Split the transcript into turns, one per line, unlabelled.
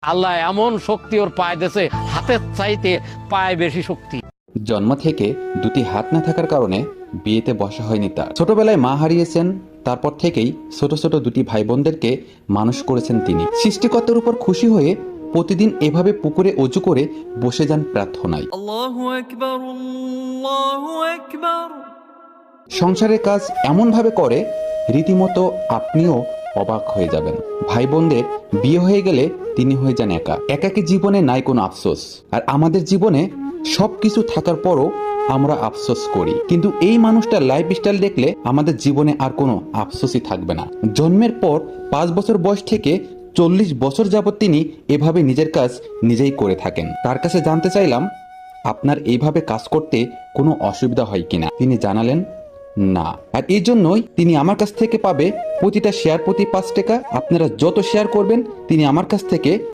আল্লাহ এমন শক্তি ওর পায়ে দিয়েছে, হাতের চাইতে পায়ে বেশি শক্তি।
জন্ম থেকে দুটি হাত না থাকার কারণে বিয়েতে বসা হয়নি তার। ছোটবেলায় মা হারিয়েছেন, তারপর থেকেই ছোট ছোট দুটি ভাই বোনদেরকে মানুষ করেছেন তিনি। সৃষ্টিকর্তার উপর খুশি হয়ে প্রতিদিন এভাবে পুকুরে অজু করে বসে যান প্রার্থনায়।
আল্লাহু আকবার, আল্লাহু আকবার।
সংসারের কাজ এমনভাবে করে রীতিমতো আপনিও অবাক হয়ে যাবেন। ভাই বোনদের বিয়ে হয়ে গেলে তিনি হয়ে যান একা। একাকী জীবনে নাই কোনো আফসোস। আর আমাদের জীবনে সবকিছু থাকার পরও আমরা আফসোস করি, কিন্তু এই মানুষটার লাইফস্টাইল দেখলে আমাদের জীবনে আর কোনো আফসোসই থাকবে না। জন্মের পর 5 বছর বয়স থেকে 40 বছর যাবৎ তিনি এভাবে নিজের কাজ নিজেই করে থাকেন। তার কাছে জানতে চাইলাম, আপনার এইভাবে কাজ করতে কোনো অসুবিধা হয় কিনা। তিনি জানালেন না। আর এই জন্যই তিনি আমার কাছ থেকে পাবে প্রতিটা শেয়ার প্রতি 5 টাকা। আপনারা যত শেয়ার করবেন তিনি আমার কাছ থেকে